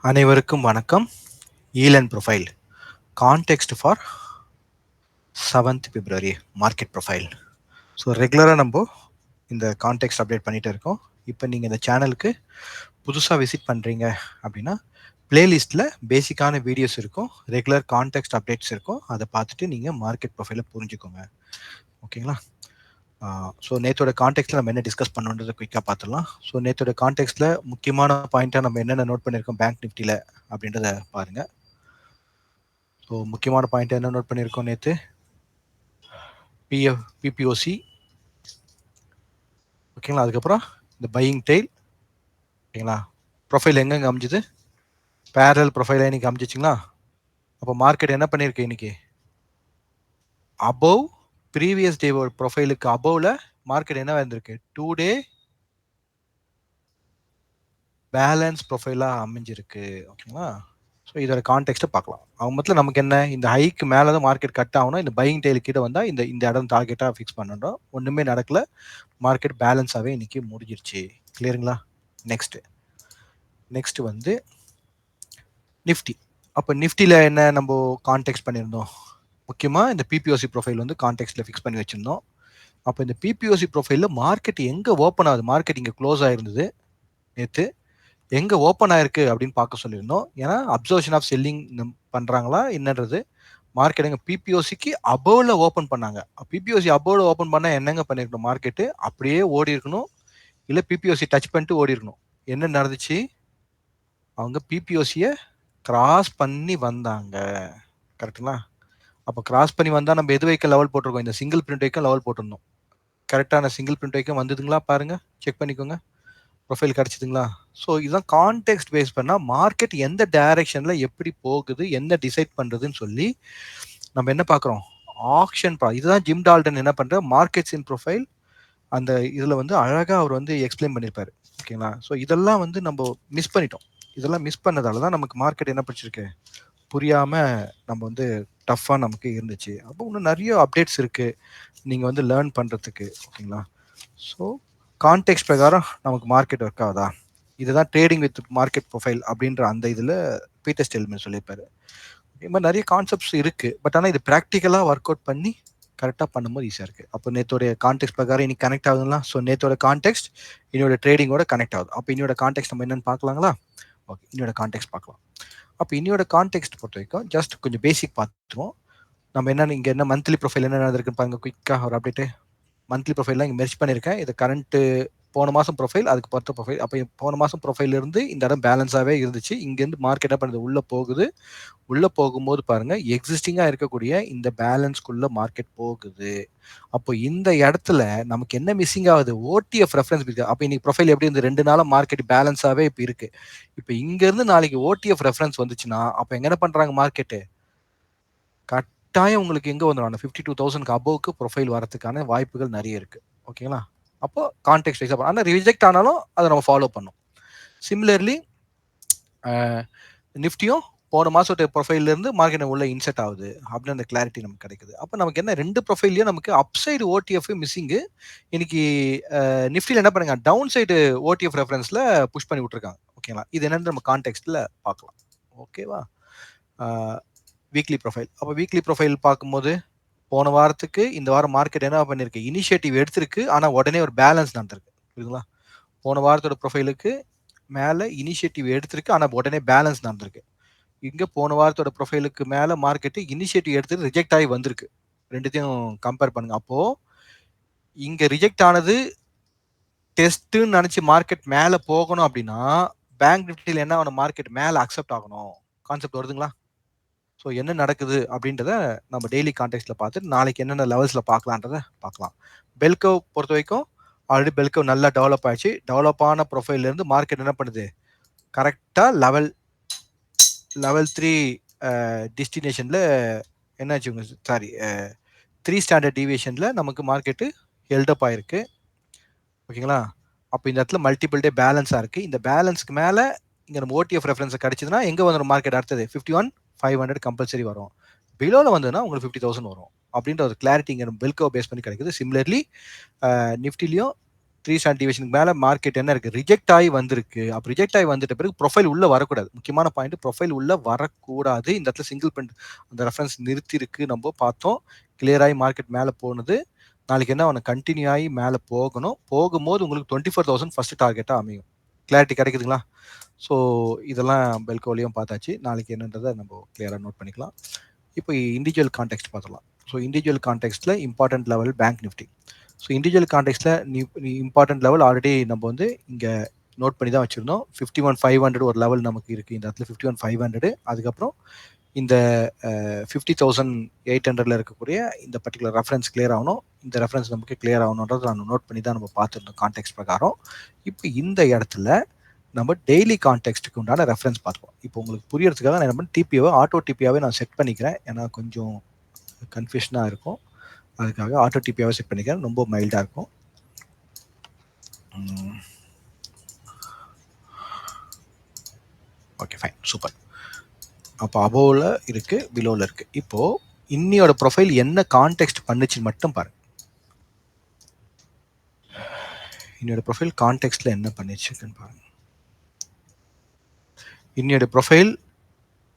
அனைவருக்கும் வணக்கம். Elon profile context for 7th February market profile. So ரெகுலராக நம்ம இந்த கான்டெக்ஸ்ட் அப்டேட் பண்ணிகிட்டு இருக்கோம். இப்போ நீங்கள் இந்த சேனலுக்கு புதுசாக விசிட் பண்ணுறீங்க அப்படின்னா பிளேலிஸ்ட்டில் பேசிக்கான வீடியோஸ் இருக்கும், ரெகுலர் கான்டெக்ஸ்ட் அப்டேட்ஸ் இருக்கும். அதை பார்த்துட்டு நீங்கள் மார்க்கெட் ப்ரொஃபைலை புரிஞ்சுக்கோங்க. ஓகேங்களா? ஸோ நேற்றோட கான்டெக்ட்டில் நம்ம என்ன டிஸ்கஸ் பண்ணணுன்றதை குயிக்காக பார்த்துடலாம். ஸோ நேற்றோட கான்டெக்ட்டில் முக்கியமான பாயிண்ட்டாக நம்ம என்னென்ன நோட் பண்ணியிருக்கோம் பேங்க் நிஃப்டியில் அப்படின்றத பாருங்கள். ஸோ முக்கியமான பாயிண்ட் என்ன நோட் பண்ணியிருக்கோம் நேற்று? பிபிஓசி, ஓகேங்களா? அதுக்கப்புறம் இந்த பையிங் டெய்ல், ஓகேங்களா? ப்ரொஃபைல் எங்கெங்கே அமைஞ்சுது? பேரல் ப்ரொஃபைல் இன்னைக்கு அமைஞ்சிச்சிங்களா? அப்போ மார்க்கெட் என்ன பண்ணியிருக்கு இன்னைக்கு? அபவ் ப்ரீவியஸ் டே ப்ரொஃபைலுக்கு அபவ்ல மார்க்கெட் என்ன வந்திருக்கு? 2 டே பேலன்ஸ் ப்ரொஃபைலாக அமைஞ்சிருக்கு. ஓகேங்களா? ஸோ இதோட கான்டெக்ட்டை பார்க்கலாம். அவங்க மொத்தம் நமக்கு என்ன, இந்த ஹைக்கு மேலே தான் மார்க்கெட் கட் ஆகணும், இந்த பையிங் டெய்ல் கிட்ட வந்தால் இந்த இடம் டார்கெட்டாக ஃபிக்ஸ் பண்ணணும். ஒன்றுமே நடக்கல, மார்க்கெட் பேலன்ஸாகவே இன்னைக்கு முடிஞ்சிருச்சு. கிளியருங்களா? நெக்ஸ்ட் வந்து நிஃப்டி. அப்போ நிஃப்டியில் என்ன நம்ம கான்டெக்ட் பண்ணியிருந்தோம்? முக்கியமாக இந்த பிபிஓசி ப்ரொஃபைல் வந்து கான்டெக்ட்டில் ஃபிக்ஸ் பண்ணி வச்சுருந்தோம். அப்போ இந்த பிபிஓசி ப்ரொஃபைலில் மார்க்கெட் எங்கே ஓப்பன் ஆகுது? மார்க்கெட் இங்கே க்ளோஸ் ஆகிருந்தது நேற்று. எங்கே ஓப்பன் ஆயிருக்கு அப்படின்னு பார்க்க சொல்லியிருந்தோம். ஏன்னா அப்சர்வேஷன் ஆஃப் செல்லிங் பண்ணுறாங்களா என்னன்றது. மார்க்கெட் எங்கே பிபிஓசிக்கு அபோவில் ஓப்பன் பண்ணாங்க. பிபிஓசி அபோவில் ஓப்பன் பண்ணால் என்னங்க பண்ணியிருக்கணும்? மார்க்கெட்டு அப்படியே ஓடி இருக்கணும், இல்லை பிபிஓசி டச் பண்ணிட்டு ஓடி இருக்கணும். என்ன நடந்துச்சு? அவங்க பிபிஓசியை கிராஸ் பண்ணி வந்தாங்க. கரெக்டுங்களா? அப்போ கிராஸ் பண்ணி வந்தால் நம்ம எது வைக்க லெவல் போட்டிருக்கோம்? இந்த சிங்கிள் பிரிண்ட் வைக்க லெவல் போட்டிருந்தோம். கரெக்டான சிங்கிள் பிரிண்ட் வைக்க வந்ததுங்களா? பாருங்க, செக் பண்ணிக்கோங்க. ப்ரொஃபைல் கிடச்சிதுங்களா? ஸோ இதுதான் கான்டெக்ட் பேஸ் பண்ணால் மார்க்கெட் எந்த டைரக்ஷனில் எப்படி போகுது, என்ன டிசைட் பண்ணுறதுன்னு சொல்லி நம்ம என்ன பார்க்குறோம்? ஆக்ஷன் இதுதான் ஜிம் டால்டன் என்ன பண்ணுற மார்க்கெட்ஸ் இன் ப்ரொஃபைல் அந்த இதில் வந்து அழகாக அவர் வந்து எக்ஸ்பிளைன் பண்ணியிருப்பாரு. ஓகேங்களா? ஸோ இதெல்லாம் வந்து நம்ம மிஸ் பண்ணிட்டோம். இதெல்லாம் மிஸ் பண்ணதால தான் நமக்கு மார்க்கெட் என்ன படிச்சிருக்கு புரியாமல் நம்ம வந்து டஃப்பாக நமக்கு இருந்துச்சு. அப்போ இன்னும் நிறைய அப்டேட்ஸ் இருக்குது நீங்கள் வந்து லேர்ன் பண்ணுறதுக்கு. ஓகேங்களா? ஸோ கான்டெக்ட் பிரகாரம் நமக்கு மார்க்கெட் ஒர்க் ஆகுதா? இதுதான் ட்ரேடிங் வித் மார்க்கெட் ப்ரொஃபைல் அப்படின்ற அந்த இதில் பீட்டர் ஸ்டெல்மன் சொல்லியிருப்பாரு. இது மாதிரி நிறைய கான்செப்ட்ஸ் இருக்குது. பட் ஆனால் இது ப்ராக்டிக்கலாக ஒர்க் அவுட் பண்ணி கரெக்டாக பண்ணும்போது ஈஸியாக இருக்குது. அப்போ நேற்றோடைய கான்டெக்ட் பிரகாரம் இன்னைக்கு கனெக்ட் ஆகுதுங்களா? ஸோ நேற்றோட கான்டெக்ட் இன்னோட ட்ரேடிங்கோட கனெக்ட் ஆகுது. அப்போ இன்னோட கான்டெக்ட் நம்ம என்னென்னு பார்க்கலாங்களா? ஓகே, இன்னோட கான்டெக்ட் பார்க்கலாம். அப்போ இன்னோட கான்டெக்ட் பொறுத்த வரைக்கும் ஜஸ்ட் கொஞ்சம் பேசிக் பார்த்துருவோம். நம்ம என்னென்ன இங்கே என்ன மந்த்லி ப்ரொஃபைல் என்ன நடந்திருக்குன்னு பாருங்க. குயிக்காக ஒரு அப்டேட்டு. மந்த்லி ப்ரொஃபைல்லாம் இங்கே மெர்ஜ் பண்ணியிருக்கேன். இது கரண்ட்டு போன மாதம் ப்ரொஃபைல், அதுக்கு பொறுத்த ப்ரொஃபைல். அப்போ போன மாதம் ப்ரொஃபைலிருந்து இந்த இடம் பேலன்ஸாகவே இருந்துச்சு. இங்கேருந்து மார்க்கெட் என்ன பண்ணுது? உள்ளே போகுது. உள்ளே போகும்போது பாருங்கள், எக்ஸிஸ்டிங்காக இருக்கக்கூடிய இந்த பேலன்ஸ்குள்ளே மார்க்கெட் போகுது. அப்போ இந்த இடத்துல நமக்கு என்ன மிஸ்ஸிங் ஆகுது? ஓடிஎஃப் ரெஃபரன்ஸ் இருக்குது. அப்போ இன்னைக்கு ப்ரொஃபைல் எப்படி இருந்து 2 நாளாக மார்க்கெட் பேலன்ஸாகவே இப்போ இருக்குது. இப்போ இங்கேருந்து நாளைக்கு ஓடிஎஃப் ரெஃபரன்ஸ் வந்துச்சுன்னா அப்போ எங்கே என்ன பண்ணுறாங்க? மார்க்கெட்டு கட்டாயம் உங்களுக்கு எங்கே வந்துடும்? அந்த 52,000க்கு அபோவுக்கு ப்ரொஃபைல் வரதுக்கான வாய்ப்புகள் நிறைய இருக்குது. ஓகேங்களா? அப்போ கான்டெக்ட் வைஸாக ஆனால் ரிஜெக்ட் ஆனாலும் அதை நம்ம ஃபாலோ பண்ணோம். சிமிலர்லி நிஃப்டியும் போன மாதத்தோட ப்ரொஃபைல்லேருந்து மார்க்கெட் உள்ள இன்செர்ட் ஆகுது அப்படின்னு அந்த கிளாரிட்டி நமக்கு கிடைக்குது. அப்போ நமக்கு என்ன 2 ப்ரொஃபைல்லையும் நமக்கு அப்சைடு ஓடிஎஃப் மிஸ்ஸிங்கு. இன்னைக்கு நிஃப்டியில் என்ன பண்ணுங்க? டவுன் சைடு ஓடிஎஃப் ரெஃபரன்ஸில் புஷ் பண்ணி விட்டுருக்காங்க. ஓகேங்களா? இது என்னன்னு நம்ம கான்டெக்ஸ்டில் பார்க்கலாம். ஓகேவா? Weekly profile. அப்போ வீக்லி ப்ரொஃபைல் பார்க்கும்போது போன வாரத்துக்கு இந்த வாரம் மார்க்கெட் என்ன பண்ணியிருக்கு? இனிஷியேட்டிவ் எடுத்திருக்கு, ஆனால் உடனே ஒரு பேலன்ஸ் நடந்திருக்கு. புரியுதுங்களா? போன வாரத்தோட ப்ரொஃபைலுக்கு மேலே இனிஷியேட்டிவ் எடுத்திருக்கு, ஆனால் உடனே பேலன்ஸ் நடந்திருக்கு. இங்கே போன வாரத்தோட ப்ரொஃபைலுக்கு மேலே மார்க்கெட்டு இனிஷியேட்டிவ் எடுத்து ரிஜெக்ட் ஆகி வந்திருக்கு. ரெண்டுத்தையும் கம்பேர் பண்ணுங்க. அப்போது இங்கே ரிஜெக்ட் ஆனது டெஸ்ட்டுன்னு நினச்சி மார்க்கெட் மேலே போகணும் அப்படின்னா பேங்க் நிஃப்டியில் என்ன ஆகணும்? மார்க்கெட் மேலே அக்செப்ட் ஆகணும். கான்செப்ட் வருதுங்களா? ஸோ என்ன நடக்குது அப்படின்றத நம்ம டெய்லி கான்டெக்ட்டில் பார்த்துட்டு நாளைக்கு என்னென்ன லெவல்ஸில் பார்க்கலான்றத பார்க்கலாம். பெல்கவ் பொறுத்த வரைக்கும் ஆல்ரெடி பெல்கவ் நல்லா டெவலப் ஆயிடுச்சு. டெவலப் ஆன ப்ரொஃபைல்லேருந்து மார்க்கெட் என்ன பண்ணுது? கரெக்டாக லெவல் 3 டெஸ்டினேஷனில் என்னாச்சு? சாரி, 3 ஸ்டாண்டர்ட் டீவியேஷனில் நமக்கு மார்க்கெட்டு ஹெல்டப் ஆயிருக்கு. ஓகேங்களா? அப்போ இந்த இடத்துல மல்டிபிள் டே பேலன்ஸாக இருக்குது. இந்த பேலன்ஸ்க்கு மேலே இங்கே நம்ம ஓடிஎஃப் ரெஃபரன்ஸ் கிடைச்சதுன்னா எங்கே வந்துடும்? மார்க்கெட் அடுத்தது 51,500 கம்பல்சரி வரும். பிலோவில் வந்ததுன்னா உங்களுக்கு 50,000 வரும் அப்படின்ற ஒரு கிளாரிட்டி இங்கே பெல்கோ பேஸ் பண்ணி கிடைக்குது. சிமிலர்லி நிஃப்டிலையும் 3 ஸ்டாண்டர்ட் டிவிஷனுக்கு மேல மார்க்கெட் என்ன இருக்கு, ரிஜெக்ட் ஆகி வந்திருக்கு. அப்ப ரிஜெக்ட் ஆகி வந்துட்ட பிறகு ப்ரொஃபைல் உள்ள வரக்கூடாது. முக்கியமான பாயிண்ட், ப்ரொஃபைல் உள்ள வரக்கூடாது. இந்த இடத்துல சிங்கிள் பெண்ட் அந்த ரெஃபரன்ஸ் நிறுத்தி இருக்கு, நம்ம பார்த்தோம். கிளியர் ஆகி மார்க்கெட் மேல போனது. நாளைக்கு என்ன ஒன்று கண்டினியூ ஆகி மேல போகணும். போகும்போது உங்களுக்கு 24,000 ஃபர்ஸ்ட் டார்கெட்டா அமையும். கிளாரிட்டி கிடைக்குதுங்களா? ஸோ இதெல்லாம் பெல்கோலையும் பார்த்தாச்சு. நாளைக்கு என்னன்றதை நம்ம கிளியராக நோட் பண்ணிக்கலாம். இப்போ இண்டிவிஜுவல் கான்டெக்ட் பார்த்துக்கலாம். ஸோ இண்டிவிஜுவல் கான்டெக்ட்ல important level bank Nifty. So individual கான்டெக்ட்ல இம்பார்ட்டன்ட் லெவல் ஆல்ரெடி நம்ம வந்து இங்கே நோட் பண்ணி தான் வச்சிருந்தோம். 51,500 ஒரு லெவல் நமக்கு இருக்கு. இந்த இடத்துல 51,500. அதுக்கப்புறம் இந்த 50,800 இருக்கக்கூடிய இந்த பர்டிகுலர் ரெஃபரன்ஸ் கிளியர் ஆகணும். இந்த ரெஃபரன்ஸ் நமக்கு கிளியர் ஆகணுன்றது நான் நோட் பண்ணி தான் நம்ம பார்த்துருந்தோம் கான்டெக்ட் பிரகாரம். இப்போ இந்த இடத்துல நம்ம டெய்லி கான்டெக்ட்டுக்கு உண்டான ரெஃபரன்ஸ் பார்த்துப்போம். இப்போ உங்களுக்கு புரியறதுக்காக நான் என்ன டிபிஓவை ஆட்டோ டிபியாவே நான் செட் பண்ணிக்கிறேன். ஏன்னா கொஞ்சம் கன்ஃபியூஷனாக இருக்கும். அதுக்காக ஆட்டோ டிபியாவே செட் பண்ணிக்கிறேன். ரொம்ப மைல்டாக இருக்கும். Okay fine, super. அப்போ அபோவில் இருக்கு, பிலோவில் இருக்கு. இப்போ இன்னியோட ப்ரொஃபைல் என்ன கான்டெக்ட் பண்ணுச்சுன்னு மட்டும் பாருங்க. இன்னியோட ப்ரொஃபைல் கான்டெக்ட்ல என்ன பண்ணிச்சுன்னு பாருங்க. இன்னியோட ப்ரொஃபைல்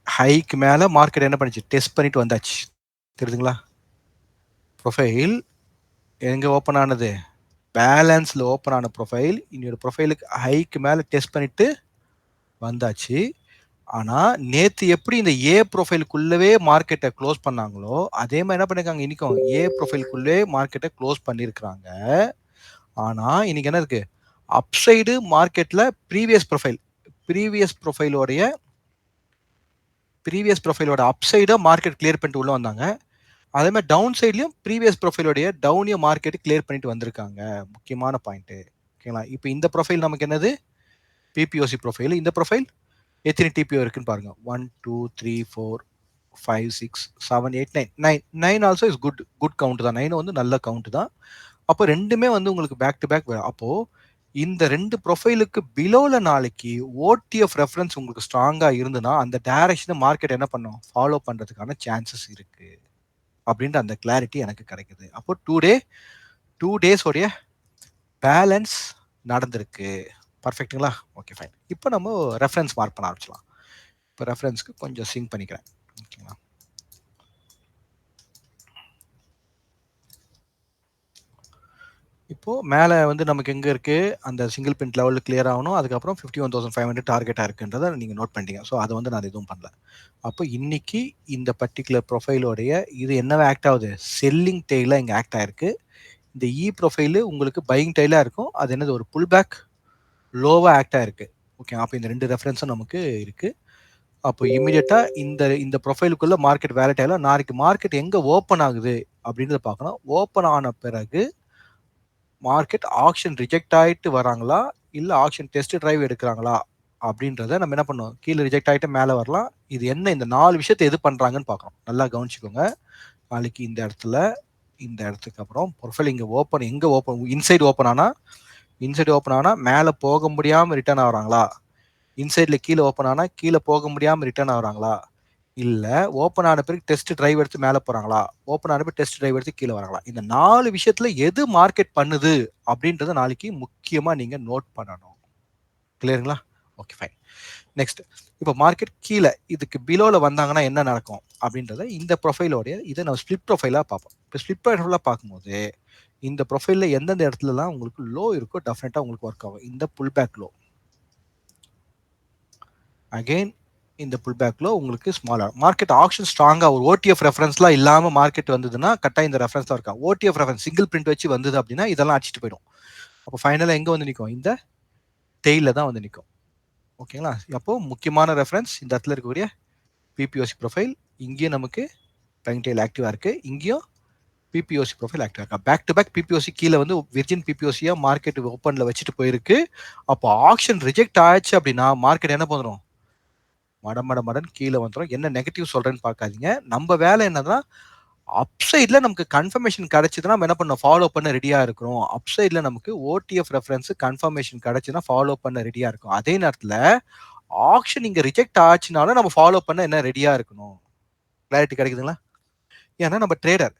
ஹைக்கு மேல மார்க்கெட் என்ன பண்ணிச்சு, டெஸ்ட் பண்ணிட்டு வந்தாச்சு. தெரியுதுங்களா? ப்ரொஃபைல் எங்க ஓப்பன் ஆனது, பேலன்ஸ்ல ஓப்பன் ஆன ப்ரொஃபைல் இன்னியோட ப்ரொஃபைலுக்கு ஹைக்கு மேல டெஸ்ட் பண்ணிட்டு வந்தாச்சு. ஆனா நேத்து எப்படி இந்த ஏ ப்ரொஃபைலுக்குள்ளவே மார்க்கெட்டை க்ளோஸ் பண்ணாங்களோ அதே மாதிரி என்ன பண்ணிருக்காங்க, இன்னைக்கும் ஏ ப்ரொஃபைலுக்குள்ளே மார்க்கெட்டை க்ளோஸ் பண்ணிருக்காங்க. ஆனா இன்னைக்கு என்ன இருக்கு, அப்சைடு மார்க்கெட்ல ப்ரீவியஸ் ப்ரொஃபைலோட அப்சைடை மார்க்கெட் கிளியர் பண்ணிட்டு உள்ள வந்தாங்க. அதே மாதிரி டவுன் சைட்லயும் ப்ரீவியஸ் ப்ரொஃபைலோடைய டவுனிய மார்க்கெட் கிளியர் பண்ணிட்டு வந்திருக்காங்க. முக்கியமான பாயிண்ட். ஓகேங்களா? இப்போ இந்த ப்ரொஃபைல் நமக்கு என்னது, பிபிஓசி ப்ரொஃபைல். இந்த ப்ரொஃபைல் எத்தனை டிபிஓ இருக்குன்னு பாருங்க. 1 2 3 4 5 6 7 8 9 9 ஆல்சோ இஸ் குட் கவுண்ட் தான். 9 வந்து நல்ல கவுண்ட் தான். அப்போ ரெண்டுமே வந்து உங்களுக்கு பேக் டு பேக். அப்போ இந்த ரெண்டு ப்ரொஃபைலுக்கு பிலோல நாளைக்கு ஓடிஎஃப் ரெஃபரன்ஸ் உங்களுக்கு ஸ்ட்ராங்கா இருந்துன்னா அந்த டைரக்ஷனை மார்க்கெட் என்ன பண்ணும், ஃபாலோ பண்றதுக்கான சான்சஸ் இருக்கு அப்படின்ற அந்த கிளாரிட்டி எனக்கு கிடைக்குது. அப்போ 2 டேஸ் உடைய பேலன்ஸ் நடந்திருக்கு. பர்ஃபெக்ட்டுங்களா? Okay fine. இப்போ நம்ம ரெஃபரன்ஸ் மார்க் பண்ண ஆரம்பிச்சலாம். இப்போ ரெஃபரன்ஸ்க்கு கொஞ்சம் சிங்க் பண்ணிக்கிறேன். ஓகேங்களா? இப்போ மேலே வந்து நமக்கு எங்கே இருக்கு, அந்த சிங்கிள் பின் லெவலில் கிளியர் ஆகணும். அதுக்கப்புறம் 51,500 டார்கெட்டாக இருக்குன்றதை நீங்கள் நோட் பண்ணிட்டீங்க. ஸோ அதை வந்து நான் எதுவும் பண்ணல. அப்போ இன்னைக்கு இந்த பர்டிகுலர் ப்ரொஃபைலோடைய இது என்னவா ஆக்ட் ஆகுது, செல்லிங் டெய்லாக இங்கே ஆக்ட் ஆயிருக்கு. இந்த இ ப்ரொஃபைலு உங்களுக்கு பையிங் டெய்லாக இருக்கும். அது என்னது, ஒரு புல் பேக் லோவாக ஆக்ட் ஆயிருக்கு. ஓகே, அப்போ இந்த ரெண்டு ரெஃபரன்ஸும் நமக்கு இருக்கு. அப்போ இமீடியட்டா இந்த ப்ரொஃபைலுக்குள்ள மார்க்கெட் வேலிட் ஆகலாம். நாளைக்கு மார்க்கெட் எங்க ஓப்பன் ஆகுது அப்படின்றத பார்க்கணும். ஓப்பன் ஆன பிறகு மார்க்கெட் ஆக்ஷன் ரிஜெக்ட் ஆயிட்டு வராங்களா இல்ல ஆக்ஷன் டெஸ்ட் டிரைவ் எடுக்கிறாங்களா அப்படின்றத நம்ம என்ன பண்ணுவோம், கீழே ரிஜெக்ட் ஆயிட்டு மேலே வரலாம். இது என்ன, இந்த 4 விஷயத்தை எது பண்றாங்கன்னு பார்க்கணும். நல்லா கவனிச்சுக்கோங்க. நாளைக்கு இந்த இடத்துக்கு அப்புறம் ப்ரொஃபைல் இங்க எங்க ஓப்பன், இன்சைடு ஓப்பன் ஆனா மேலே போக முடியாம ரிட்டர்ன் ஆகுறாங்களா, இன்சைட்ல கீழே ஓப்பன் ஆனா கீழே போக முடியாம ரிட்டர்ன் ஆகுறாங்களா, இல்ல ஓப்பன் ஆன பிறகு டெஸ்ட் டிரைவ் எடுத்து மேலே போறாங்களா, ஓப்பன் ஆன பிறகு டெஸ்ட் டிரைவ் எடுத்து கீழே வராங்களா, இந்த 4 விஷயத்துல எது மார்க்கெட் பண்ணுது அப்படின்றத நாளைக்கு முக்கியமா நீங்க நோட் பண்ணணும். கிளியருங்களா? Okay fine. நெக்ஸ்ட், இப்போ மார்க்கெட் கீழே இதுக்கு பிலோல வந்தாங்கன்னா என்ன நடக்கும் அப்படின்றத இந்த ப்ரொஃபைலோடைய இதை நம்ம ஸ்பிளிட் ப்ரொஃபைலா பார்ப்போம். இப்போ ஸ்பிளிட் ப்ரொஃபைலா பார்க்கும்போது இந்த ப்ரொஃபைல்ல எந்தெந்த இடத்துலலாம் உங்களுக்கு லோ இருக்கோ டெஃபினட்டா உங்களுக்கு ஒர்க் ஆகும். இந்த புல் பேக் லோ, அகைன் இந்த புல் பேக்ல உங்களுக்கு ஸ்மாலர் மார்க்கெட் ஆக்ஷன் ஸ்ட்ராங்கா ஒரு ஓடிஎஃப் ரெஃபரன்ஸ்லாம் இல்லாம மார்க்கெட் வந்ததுன்னா கரெக்டாக இந்த ரெஃபரன்ஸ் தான் இருக்கும். ஓடிஎஃப் ரெஃபரன்ஸ் சிங்கிள் பிரிண்ட் வச்சு வந்தது அப்படின்னா இதெல்லாம் அடிச்சுட்டு போயிடும். அப்போ ஃபைனலாக எங்க வந்து நிற்கும், இந்த டெய்ல தான் வந்து நிற்கும். ஓகேங்களா? அப்போ முக்கியமான ரெஃபரன்ஸ் இந்த இடத்துல இருக்கக்கூடிய பிபிஓசி ப்ரொஃபைல். இங்கேயும் நமக்கு ட்ரைங் டெய்ல் ஆக்டிவா இருக்கு, இங்கேயும் பிபிஓசி ப்ரொஃபைல் ஆக்டிவா இருக்கா. பேக் டு பேக் பிபிஓசி கீழே வந்து விர்ஜின் பிபிஓசியா மார்க்கெட் ஓப்பன்ல வச்சுட்டு போயிருக்கு. அப்போ ஆக்ஷன் ரிஜெக்ட் ஆயிடுச்சு அப்படின்னா மார்க்கெட் என்ன பண்ணுறோம், மடன் கீழே வந்துடும். என்ன நெகட்டிவ் சொல்றேன்னு பார்க்காதீங்க. நம்ம வேலை என்னன்னா அப்சைட்ல நமக்கு கன்ஃபர்மேஷன் கிடைச்சதுன்னா நம்ம என்ன பண்ண ஃபாலோ பண்ண ரெடியா இருக்கிறோம். அப்சைட்ல நமக்கு ஓடிஎஃப் ரெஃபரன்ஸ் கன்ஃபர்மேஷன் கிடைச்சுன்னா ஃபாலோ பண்ண ரெடியா இருக்கும். அதே நேரத்தில் ஆக்ஷன் இங்க ரிஜெக்ட் ஆச்சுனாலும் நம்ம ஃபாலோ பண்ண என்ன ரெடியா இருக்கணும். கிளாரிட்டி கிடைக்குதுங்களா? ஏன்னா நம்ம ட்ரேடர்,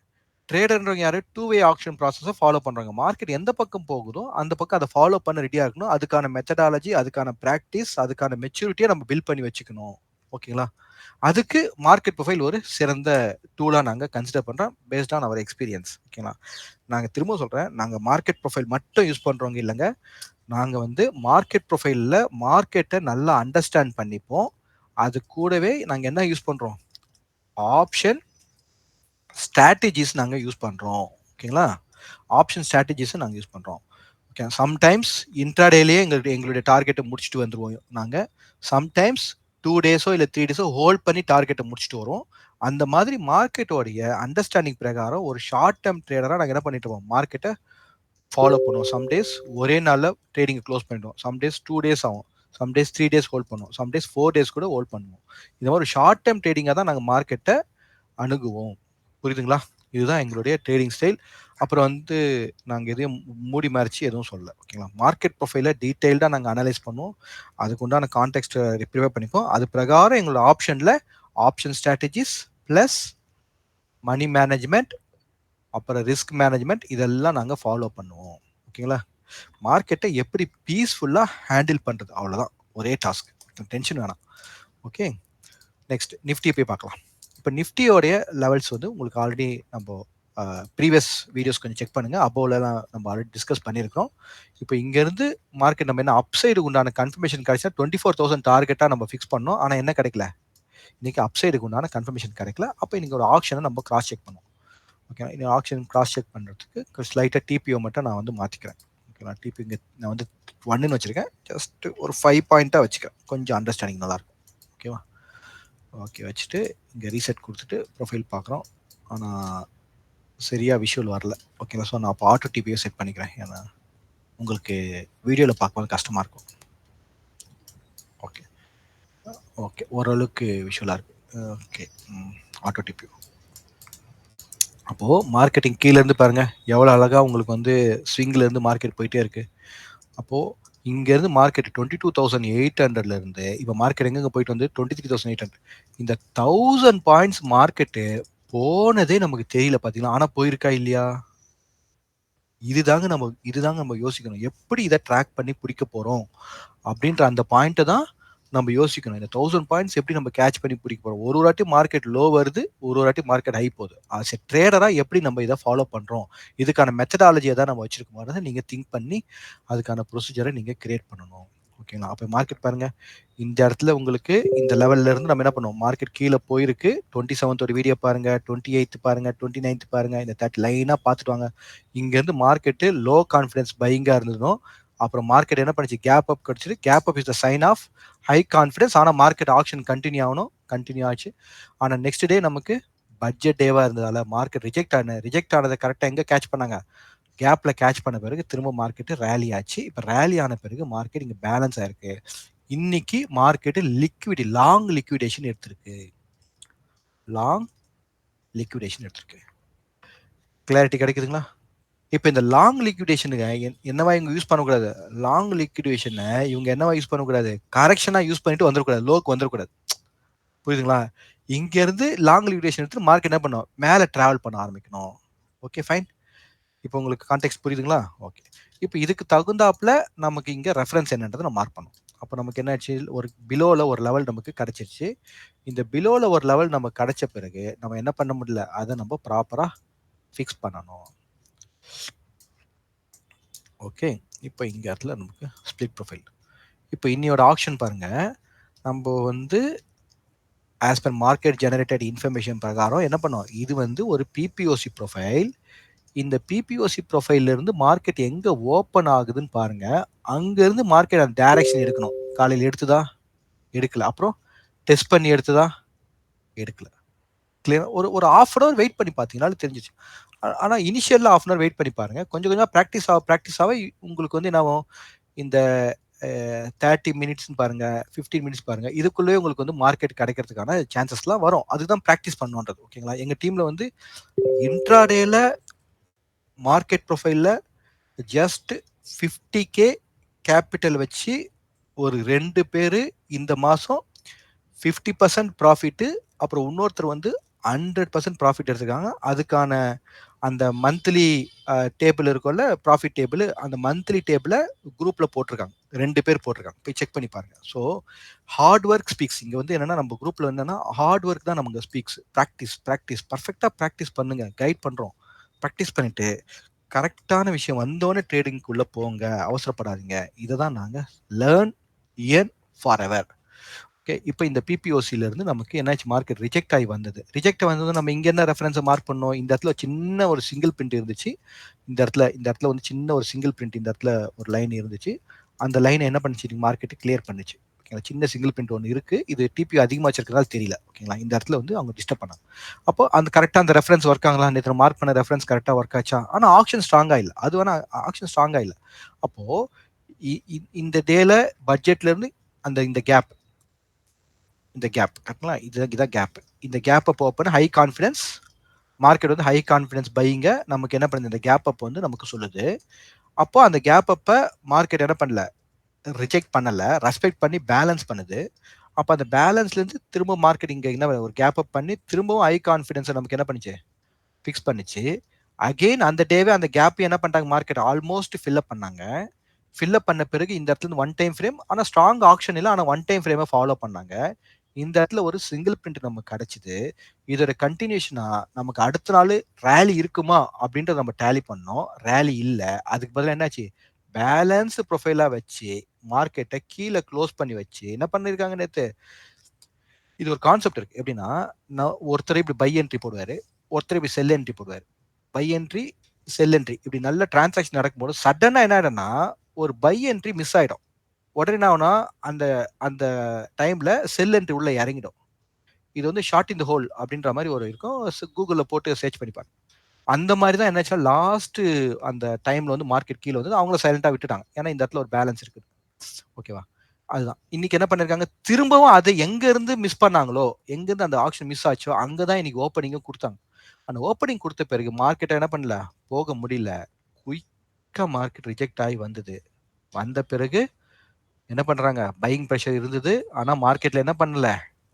ட்ரேடர்ன்றவங்க யாரு? டூ வே ஆக்ஷன் ப்ராசஸை ஃபாலோ பண்றாங்க. மார்க்கெட் எந்த பக்கம் போகுதோ அந்த பக்கம் அதை ஃபாலோ பண்ண ரெடியா இருக்கணும். அதுக்கான மெத்தடாலஜி, அதுக்கான பிராக்டிஸ், அதுக்கான மெச்சூரிட்டியை நம்ம பில்ட் பண்ணி வச்சுக்கணும். ஓகேங்களா? அதுக்கு மார்க்கெட் ப்ரொஃபைல் ஒரு சிறந்த டூலா நாங்க கன்சிடர் பண்றோம் பேஸ்ட் ஆன் அவர் எக்ஸ்பீரியன்ஸ். ஓகேங்களா? நாங்க திரும்ப சொல்றேன், நாங்க மார்க்கெட் ப்ரொஃபைல் மட்டும் யூஸ் பண்றவங்க இல்லைங்க. நாங்க வந்து மார்க்கெட் ப்ரொஃபைல்ல மார்க்கெட்டை நல்லா அண்டர்ஸ்டாண்ட் பண்ணிப்போம். அது கூடவே நாங்க என்ன யூஸ் பண்றோம்? ஆப்ஷன் ஸ்ட்ராட்டஜிஸ் நாங்க யூஸ் பண்றோம். ஓகேங்களா? ஆப்ஷன் ஸ்ட்ராட்டஜிஸ் நாங்க யூஸ் பண்றோம். ஓகே. சம்டைம்ஸ் இன்ட்ராடேலயே எங்களுடைய டார்கெட்டை முடிச்சுட்டு வந்துருவோம் நாங்க. சம்டைம்ஸ் 2 டேஸோ இல்ல 3 டேஸோ ஹோல்ட் பண்ணி டார்கெட்டை முடிச்சுட்டு வரோம். அந்த மாதிரி மார்க்கெட்டோடைய அண்டர்ஸ்டாண்டிங் பிரகாரம் ஒரு ஷார்ட் டேர்ம் ட்ரேடரா நாங்க என்ன பண்ணிட்டு இருக்கோம்? மார்க்கெட்டை ஃபாலோ பண்ணுவோம். சம் டேஸ் ஒரே நாள்ல ட்ரேடிங் க்ளோஸ் பண்ணிடுவோம். சம் டேஸ் 2 டேஸ் ஆகும். சம் டேஸ் 3 டேஸ் ஹோல்ட் பண்ணுவோம். சம் டேஸ் 4 டேஸ் கூட ஹோல்ட் பண்ணுவோம். இந்த மாதிரி ஷார்ட் டேர்ம் ட்ரேடிங்கா தான் நாங்க மார்க்கெட்டை அணுகுவோம். புரியுதுங்களா? இதுதான் எங்களுடைய ட்ரேடிங் ஸ்டைல். அப்புறம் வந்து நாங்க எதையும் மூடி மறைச்சு எதுவும் சொல்லல. ஓகேங்களா? மார்க்கெட் ப்ரொஃபைல டீடைல்டா நாங்க அனலைஸ் பண்ணுவோம். அதுக்கு உண்டான கான்டெக்ஸ்ட் ப்ரிப்பேர் பண்ணிப்போம். அது பிரகாரம் எங்களோட ஆப்ஷன்ல option strategies plus money management, அப்புறம் ரிஸ்க் மேனேஜ்மெண்ட் இதெல்லாம் நாங்க ஃபாலோ பண்ணுவோம். ஓகேங்களா? மார்க்கெட்டை எப்படி பீஸ்ஃபுல்லா ஹேண்டில் பண்றது, அவ்வளவுதான். ஒரே டாஸ்க். டென்ஷன் வேணாம். ஓகே. நெக்ஸ்ட் நிஃப்டி போய் பார்க்கலாம். இப்போ நிஃப்டியோடைய லெவல்ஸ் வந்து உங்களுக்கு ஆல்ரெடி நம்ம ப்ரீவியஸ் வீடியோஸ் கொஞ்சம் செக் பண்ணுங்க. அபோவ்லாம் நம்ம ஆல்ரெடி டிஸ்கஸ் பண்ணியிருக்கிறோம். இப்போ இங்கேருந்து மார்க்கெட் நம்ம என்ன அப்சைடு உண்டான கன்ஃபர்மேஷன் கிடைச்சா 24,000 டார்கெட்டாக நம்ம ஃபிக்ஸ் பண்ணோம். ஆனால் என்ன கிடைக்கல? இன்னைக்கு அப்சைடுக்கு உண்டான கன்ஃபர்மேஷன் கிடைக்கல. அப்போ இன்னைக்கு ஒரு ஆப்ஷனை நம்ம கிராஸ் செக் பண்ணுவோம். ஓகே. இந்த ஆப்ஷன் கிராஸ் செக் பண்ணுறதுக்கு ஸ்லைட்டாக டிபிஓ மட்டும் நான் வந்து மாற்றிக்கிறேன். ஓகேங்களா? டிபி இங்கே நான் வந்து 1ன்னு வச்சிருக்கேன். ஜஸ்ட் ஒரு 5 பாயிண்ட்டாக வச்சுக்கிறேன். கொஞ்சம் அண்டர்ஸ்டாண்டிங் நல்லாயிருக்கும். ஓகேவா? ஓகே. வச்சுட்டு இங்கே ரீசெட் கொடுத்துட்டு ப்ரொஃபைல் பார்க்குறோம். ஆனால் சரியாக விஷுவல் வரல. ஓகேங்களா? ஸோ நான் அப்போ ஆட்டோ டிபியை செட் பண்ணிக்கிறேன். ஏன்னா உங்களுக்கு வீடியோவில் பார்க்கும்போது கஷ்டமாக இருக்கும். ஓகே. ஓகே. ஓரளவுக்கு விஷுவலாக இருக்குது. ஓகே. Auto TPU. அப்போது மார்க்கெட்டிங் கீழேருந்து பாருங்கள் எவ்வளோ அழகாக உங்களுக்கு வந்து ஸ்விங்கிலேருந்து மார்க்கெட் போயிட்டே இருக்குது. அப்போது இங்கேருந்து மார்க்கெட் 22,800 இப்போ மார்க்கெட் எங்கெங்கே போயிட்டு வந்து 23,800. இந்த 1000 பாயிண்ட்ஸ் மார்க்கெட்டு போனதே நமக்கு தெரியல பார்த்தீங்களா? ஆனால் போயிருக்கா இல்லையா? இதுதாங்க நம்ம யோசிக்கணும். எப்படி இதை ட்ராக் பண்ணி பிடிக்க போறோம் அப்படின்ற அந்த பாயிண்ட்டை தான் நம்ம யோசிக்கணும். இந்த 1000 பாயிண்ட்ஸ் எப்படி நம்ம கேட்ச் பண்ணி பிடிக்க போறோம்? ஒரு வாட்டி மார்க்கெட் லோ வருது, ஒரு வாட்டி மார்க்கெட் ஹை போகுது. ஆஸ் எ ட்ரேடரா எப்படி நம்ம இதை ஃபாலோ பண்றோம்? இதுக்கான மெத்தடாலஜியை தான் நம்ம வச்சிருக்கோம். நீங்க திங்க் பண்ணி அதுக்கான ப்ரொசீஜரை நீங்க கிரியேட் பண்ணணும். ஓகேங்களா? அப்போ மார்க்கெட் பாருங்க, இந்த இடத்துல உங்களுக்கு இந்த லெவல்ல இருந்து நம்ம என்ன பண்ணுவோம்? மார்க்கெட் கீழே போயிருக்கு. 27th வீடியோ பாருங்க, 28th பாருங்க, 29th பாருங்க. இந்த 30 லைனா பார்த்துட்டு வாங்க. இங்க இருந்து மார்க்கெட் லோ கான்ஃபிடன்ஸ் பையிங்கா இருந்ததும் அப்புறம் மார்க்கெட் என்ன பண்ணுச்சு? கேப் அப் கிடைச்சிட்டு, gap up is the sign of high confidence. ஆனால் மார்க்கெட் ஆக்ஷன் கண்டினியூ ஆச்சு. ஆனால் நெக்ஸ்ட் டே நமக்கு பட்ஜெட் டேவா இருந்ததால மார்க்கெட் ரிஜெக்ட் ஆனதை கரெக்டாக எங்க கேட்ச் பண்ணாங்க? கேப்ல கேட்ச் பண்ண பிறகு திரும்ப மார்க்கெட் ரேலி ஆச்சு. இப்போ ரேலி ஆன பிறகு மார்க்கெட் இங்க பேலன்ஸ் ஆயிருக்கு. இன்னைக்கு மார்க்கெட் லாங் லிக்விடேஷன் எடுத்திருக்கு. கிளாரிட்டி கிடைக்குதுங்களா? இப்போ இந்த லாங் லிக்விடேஷனுங்க என்னவா இவங்க யூஸ் பண்ணக்கூடாது? லாங் லிக்விடேஷனை இவங்க என்னவா யூஸ் பண்ணக்கூடாது? கரெக்ஷனா யூஸ் பண்ணிட்டு வந்துடக்கூடாது. லோக்கு வந்துடக்கூடாது. புரியுதுங்களா? இங்க இருந்து லாங் லிக்விடேஷன் எடுத்து மார்க்கெட் என்ன பண்ணும்? மேலே டிராவல் பண்ண ஆரம்பிக்கணும். Okay fine. இப்போ உங்களுக்கு கான்டெக்ட் புரியுதுங்களா? ஓகே. இப்போ இதுக்கு தகுந்தாப்புல நமக்கு இங்க ரெஃபரன்ஸ் என்னன்றதை நம்ம மார்க் பண்ணோம். அப்போ நமக்கு என்ன ஆச்சு? ஒரு பிலோல ஒரு லெவல் நமக்கு கிடைச்சிருச்சு. இந்த பிலோல ஒரு லெவல் நமக்கு கிடைச்ச பிறகு நம்ம என்ன பண்ண முடியல? அதை நம்ம ப்ராப்பரா ஃபிக்ஸ் பண்ணணும். ஓகே. இப்போ இங்க இடத்துல நமக்கு ஸ்பிளிட் ப்ரொஃபைல். இப்போ இன்னியோட ஆக்ஷன் பாருங்க. நம்ம வந்து as per market generated information பிரகாரம் என்ன பண்ணோம்? இது வந்து ஒரு பிபிஓசி ப்ரொஃபைல். இந்த பிபிஓசி ப்ரொஃபைல்ல இருந்து மார்க்கெட் எங்க ஓப்பன் ஆகுதுன்னு பாருங்க. அங்க இருந்து மார்க்கெட் அந்த டைரக்ஷன் எடுக்கணும். காலையில் எடுத்துதா? எடுக்கல. அப்புறம் டெஸ்ட் பண்ணி எடுத்துதா? எடுக்கல. கிளியர். ஒரு half an hour வெயிட் பண்ணி பார்த்தீங்கனாலும் தெரிஞ்சிச்சு. ஆனால் இனிஷியலில் half an hour வெயிட் பண்ணி பாருங்க. கொஞ்சம் கொஞ்சமாக ப்ராக்டிஸ் ஆக உங்களுக்கு வந்து என்ன ஆகும்? இந்த 30 மினிட்ஸ்ன்னு பாருங்க, 15 மினிட்ஸ் பாருங்க. இதுக்குள்ளேயே உங்களுக்கு வந்து மார்க்கெட் கிடைக்கிறதுக்கான சான்சஸ்லாம் வரும். அதுதான் ப்ராக்டிஸ் பண்ணுன்றது. ஓகேங்களா? எங்க டீம்ல வந்து இன்ட்ராடேல மார்க்கெட் ப்ரொஃபைல்ல ஜஸ்ட் 50K கேபிட்டல் வச்சு ஒரு 2 பேரு இந்த மாசம் 50% ப்ராஃபிட், அப்புறம் இன்னொருத்தர் வந்து 100% ப்ராஃபிட் எடுத்துருக்காங்க. அதுக்கான அந்த மந்த்லி டேபிள் இருக்கும்ல, ப்ராஃபிட் டேபிள், அந்த மந்த்லி டேபிள குரூப்ல போட்டிருக்காங்க. 2 பேர் போட்டிருக்காங்க. போய் செக் பண்ணி பாருங்க. So hard work speaks. இங்க வந்து என்னன்னா நம்ம குரூப்ல என்னன்னா ஹார்ட் ஒர்க் தான் நமக்கு ஸ்பீக்ஸ். பிராக்டிஸ் பர்ஃபெக்ட்டா பிராக்டிஸ் பண்ணுங்க. கைட் பண்றோம். பிராக்டிஸ் பண்ணிட்டு கரெக்டான விஷயம் வந்தோனே ட்ரேடிங்க்குள்ள போங்க. அவசரப்படாதீங்க. இத தான் நாங்க லேர்ன், இயர்ன் ஃபாரெவர். ஓகே. இப்போ இந்த பிபிஓசில இருந்து நமக்கு என்னாச்சு, மார்க்கெட் ரிஜெக்ட் ஆகி வந்தது. ரிஜெக்ட் வந்தது நம்ம இங்க என்ன ரெஃபரன்ஸை மார்க் பண்ணோம், இந்த இடத்துல சின்ன ஒரு சிங்கிள் பிரிண்ட் இருந்துச்சு. இந்த இடத்துல வந்து சின்ன ஒரு சிங்கிள் பிரிண்ட், இந்த இடத்துல ஒரு லைன் இருந்துச்சு. அந்த லைனை என்ன பண்ணுச்சு, மார்க்கெட் கிளியர் பண்ணுச்சு. ஓகேங்களா, சின்ன சிங்கிள் பிரிண்ட் ஒன்று இருக்கு. இது டிபி அதிகமாக வச்சிருக்கிறதால தெரியல. ஓகேங்களா, இந்த இடத்துல வந்து அவங்க டிஸ்டர்ப் பண்ணாங்க. அப்போ அந்த கரெக்டாக அந்த ரெஃபரன்ஸ் ஒர்க் ஆகலாம், நேற்று மார்க் பண்ண ரெஃபரன்ஸ் கரெக்டாக ஒர்க் ஆச்சா, ஆனால் ஆக்ஷன் ஸ்ட்ராங்காக இல்லை. அது வேணா ஆக்ஷன் ஸ்ட்ராங்காக இல்லை. அப்போ இந்த டேல பட்ஜெட்ல இருந்து இந்த கேப், கரெக்டுங்களா, இதுதான் கேப். இந்த கேப் அப்போ ஓப்பன் ஹை கான்ஃபிடன்ஸ் மார்க்கெட் வந்து ஹை கான்ஃபிடன்ஸ் பையிங்க நமக்கு என்ன பண்ணுது, இந்த கேப் அப் வந்து நமக்கு சொல்லுது. அப்போ அந்த கேப் அப்ப மார்க்கெட் என்ன பண்ணல, ரிஜெக்ட் பண்ணல, ரெஸ்பெக்ட் பண்ணி பேலன்ஸ் பண்ணுது. அப்போ அந்த பேலன்ஸ்ல இருந்து திரும்ப மார்க்கெட் இங்க என்ன ஒரு கேப் அப் பண்ணி திரும்பவும் ஹை கான்ஃபிடன்ஸ் நமக்கு என்ன பண்ணுச்சு, ஃபிக்ஸ் பண்ணுச்சு. அகெயின் அந்த டேவே அந்த கேப் என்ன பண்ணிட்டாங்க, மார்க்கெட் ஆல்மோஸ்ட் ஃபில் அப் பண்ணாங்க. ஃபில் அப் பண்ண பிறகு இந்த இடத்துல ஒன் டைம் ஃப்ரேம், ஆனால் ஸ்ட்ராங் ஆக்ஷன் இல்லை, ஆனால் ஒன் டைம் ஃப்ரேமை ஃபாலோ பண்ணாங்க. இந்த இடத்துல ஒரு சிங்கிள் பிரிண்ட் நமக்கு கிடைச்சிது. இதோட கண்டினியூஷனா நமக்கு அடுத்த நாள் ரேலி இருக்குமா அப்படின்றத நம்ம டேலி பண்ணோம். ரேலி இல்லை, அதுக்கு பதிலாக என்னாச்சு, பேலன்ஸ் ப்ரொஃபைலா வச்சு மார்க்கெட்டை கீழே க்ளோஸ் பண்ணி வச்சு என்ன பண்ணிருக்காங்க நேற்று. இது ஒரு கான்செப்ட் இருக்கு. எப்படின்னா, ஒருத்தர் இப்படி பை என்ட்ரி போடுவாரு, ஒருத்தர் இப்படி செல் என்ட்ரி போடுவாரு. பை என்ட்ரி, செல் என்ட்ரி இப்படி நல்ல டிரான்சாக்ஷன் நடக்கும்போது சடனா என்ன ஆயிடும்னா ஒரு பை என்ட்ரி மிஸ் ஆயிடும். உடனே என்ன ஆகும்னா அந்த அந்த டைம்ல செல் என்ட்ரி உள்ள இறங்கிடும். இது வந்து ஷார்ட் இன் த ஹோல் அப்படின்ற மாதிரி ஒரு இருக்கும். கூகுளில் போட்டு சர்ச் பண்ணிப்பாங்க. அந்த மாதிரி தான் என்னாச்சுன்னா லாஸ்ட் அந்த டைம்ல வந்து மார்க்கெட் கீழே வந்து அவங்கள சைலண்டா விட்டுட்டாங்க. ஏன்னா இந்த இடத்துல ஒரு பேலன்ஸ் இருக்கு. ஓகேவா, அதுதான் இன்னைக்கு என்ன பண்ணிருக்காங்க, திரும்பவும் அதை எங்க இருந்து மிஸ் பண்ணாங்களோ, எங்க இருந்து அந்த ஆக்ஷன் மிஸ் ஆச்சோ அங்கதான் இன்னைக்கு ஓப்பனிங்கும் கொடுத்தாங்க. அந்த ஓப்பனிங் கொடுத்த பிறகு மார்க்கெட்டை என்ன பண்ணல, போக முடியல. குயிக்கா மார்க்கெட் ரிஜெக்ட் ஆகி வந்தது. வந்த பிறகு என்ன பண்றாங்க, பையிங் ப்ரெஷர் இருந்தது. ஆனா மார்க்கெட்ல என்ன பண்ணல,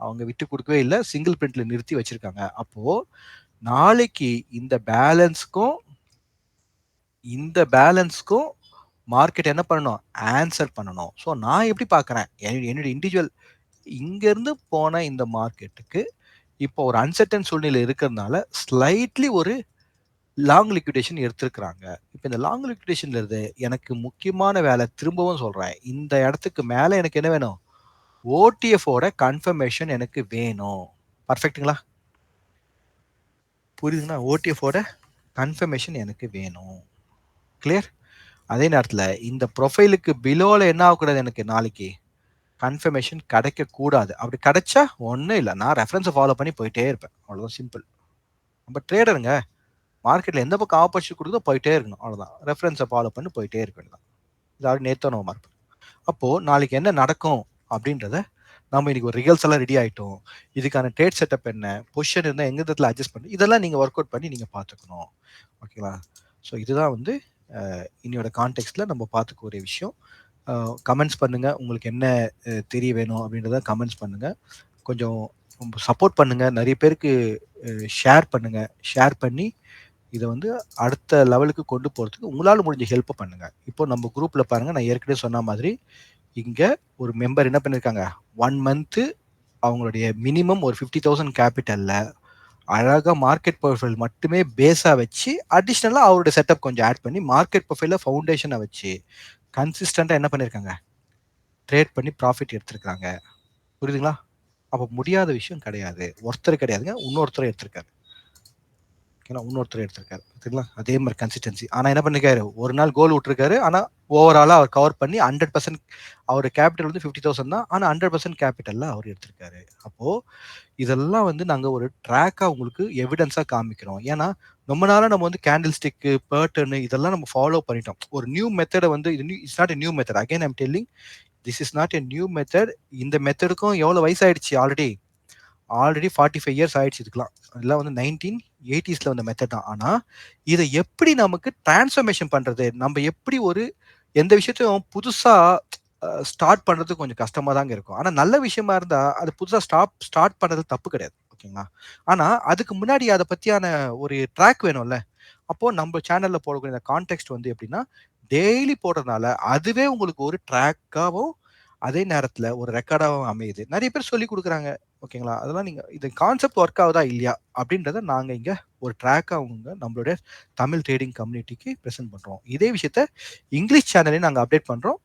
அவங்க விட்டு கொடுக்கவே இல்லை, சிங்கிள் பிரிண்ட்ல நிறுத்தி வச்சிருக்காங்க. அப்போ நாளைக்கு இந்த பேலன்ஸ்க்கும் மார்க்கெட் என்ன பண்ணணும், ஆன்சர் பண்ணணும். ஸோ நான் எப்படி பார்க்குறேன், என்னுடைய இண்டிவிஜுவல் இங்க இருந்து போன இந்த மார்க்கெட்டுக்கு இப்போ ஒரு அன்சர்டன் சூழ்நிலை இருக்கிறதுனால ஸ்லைட்லி ஒரு லாங் லிக்விடேஷன் எடுத்திருக்கிறாங்க. இப்போ இந்த லாங் லிக்விடேஷன்ல இருந்து எனக்கு முக்கியமான வேலை, திரும்பவும் சொல்றேன், இந்த இடத்துக்கு மேல எனக்கு என்ன வேணும், ஓடிஎஃபோட கன்ஃபர்மேஷன் எனக்கு வேணும். பர்ஃபெக்ட்டுங்களா, புரியுதுங்களா, ஓடிஎஃபோட கன்ஃபர்மேஷன் எனக்கு வேணும். கிளியர். அதே நேரத்தில் இந்த ப்ரொஃபைலுக்கு பிலோல என்ன ஆகக்கூடாது, எனக்கு நாளைக்கு கன்ஃபர்மேஷன் கிடைக்க கூடாது. அப்படி கிடைச்சா ஒன்றும் இல்லை, நான் ரெஃபரன்ஸை ஃபாலோ பண்ணி போயிட்டே இருப்பேன். அவ்வளோதான், சிம்பிள். நம்ம ட்ரேடருங்க, மார்க்கெட்டில் எந்த பக்கம் ஆப்பர்ச்சுனிட்டி கொடுக்குதோ போயிட்டே இருக்கணும். அவ்வளோதான், ரெஃபரன்ஸை ஃபாலோ பண்ணி போயிட்டே இருக்க வேண்டியதான். இதாவது நேத்தோ நம்ம மார்க். அப்போது நாளைக்கு என்ன நடக்கும் அப்படின்றத நம்ம இன்னைக்கு ஒரு ரிகல்ஸ் எல்லாம் ரெடி ஆகிட்டோம். இதுக்கான ட்ரேட் செட்டப் என்ன, பொசிஷன் இருந்தால் எங்க இடத்துல அட்ஜஸ்ட் பண்ணி இதெல்லாம் நீங்கள் ஒர்க் அவுட் பண்ணி நீங்கள் பார்த்துக்கணும். ஓகேவா. ஸோ இதுதான் வந்து இன்னையோட கான்டெக்ட்ல நம்ம பார்த்துக்கூடிய விஷயம். கமெண்ட்ஸ் பண்ணுங்க, உங்களுக்கு என்ன தெரிய வேணும் அப்படின்றத கமெண்ட்ஸ் பண்ணுங்க. கொஞ்சம் சப்போர்ட் பண்ணுங்க, நிறைய பேருக்கு ஷேர் பண்ணுங்க. ஷேர் பண்ணி இதை வந்து அடுத்த லெவலுக்கு கொண்டு போகிறதுக்கு உங்களால் முடிஞ்ச ஹெல்ப் பண்ணுங்க. இப்போ நம்ம குரூப்பில் பாருங்க, நான் ஏற்கனவே சொன்ன மாதிரி இங்கே ஒரு மெம்பர் என்ன பண்ணியிருக்காங்க, 1 மந்த்து அவங்களுடைய மினிமம் ஒரு 50,000 கேபிட்டலில் அழகாக மார்க்கெட் ப்ரொஃபைல் மட்டுமே பேஸாக வச்சு அடிஷ்னலாக அவருடைய செட்டப் கொஞ்சம் ஆட் பண்ணி மார்க்கெட் ப்ரொஃபைலில் ஃபவுண்டேஷனை வச்சு கன்சிஸ்டண்ட்டாக என்ன பண்ணியிருக்காங்க, ட்ரேட் பண்ணி ப்ராஃபிட் எடுத்திருக்காங்க. புரியுதுங்களா. அப்போ முடியாத விஷயம் கிடையாது. ஒருத்தர் கிடையாதுங்க, இன்னொருத்தர் எடுத்திருக்காரு. இன்னொருத்தர் எடுத்திருக்காரு. சரிங்களா, அதே மாதிரி கன்சிஸ்டன்சி. ஆனால் என்ன பண்ணிருக்காரு, ஒரு நாள் கோல் விட்டுருக்காரு. ஆனால் ஓவராலாக அவர் கவர் பண்ணி 100% அவர் கேபிட்டல் வந்து 50,000 தான். ஆனால் 100% கேபிட்டலில் அவர் எடுத்திருக்காரு. அப்போது இதெல்லாம் வந்து நாங்கள் ஒரு ட்ராக்காக உங்களுக்கு எவிடன்ஸாக காமிக்கிறோம். ஏன்னா ரொம்ப நாளாக நம்ம வந்து கேண்டில் ஸ்டிக்கு, பேட்டர்னு இதெல்லாம் நம்ம ஃபாலோ பண்ணிட்டோம். ஒரு நியூ மெத்தடை வந்து இது it's not a new method. Again I'm telling, this is not a new method. இந்த மெத்தடுக்கும் எவ்வளோ வயசாயிடுச்சு, ஆல்ரெடி 45 இயர்ஸ் ஆயிடுச்சு. இதுக்கெல்லாம் இதெல்லாம் வந்து 1980s வந்த மெத்தட் தான். ஆனால் இதை எப்படி நமக்கு டிரான்ஸ்ஃபர்மேஷன் பண்ணுறது, நம்ம எப்படி ஒரு எந்த விஷயத்தையும் புதுசாக ஸ்டார்ட் பண்ணுறது கொஞ்சம் கஷ்டமாக தாங்க இருக்கும். ஆனால் நல்ல விஷயமா இருந்தால் அது புதுசாக ஸ்டார்ட் பண்ணுறது தப்பு கிடையாது. ஓகேங்களா. ஆனால் அதுக்கு முன்னாடி அதை பற்றியான ஒரு ட்ராக் வேணும்ல. அப்போ நம்ம சேனல்ல போடக்கூடிய இந்த கான்டெக்ட் வந்து எப்படின்னா டெய்லி போடுறதுனால அதுவே உங்களுக்கு ஒரு ட்ராக்காகவும் அதே நேரத்துல ஒரு ரெக்கார்டாகவும் அமையுது. நிறைய பேர் சொல்லி கொடுக்குறாங்க. ஓகேங்களா? அதெல்லாம் நீங்க இது கான்செப்ட் ஒர்க் ஆகுதா இல்லையா அப்படின்றத நாங்க இங்க ஒரு ட்ராக்கா நம்மளுடைய தமிழ் ட்ரேடிங் கம்யூனிட்டிக்கு ப்ரெசென்ட் பண்றோம். இதே விஷயத்த இங்கிலீஷ் சேனலையும் நாங்க அப்டேட் பண்றோம்.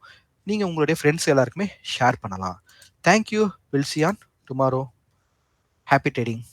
நீங்க உங்களுடைய ஃப்ரெண்ட்ஸ் எல்லாருக்குமே ஷேர் பண்ணலாம். Thank you. Will see on tomorrow. Happy trading.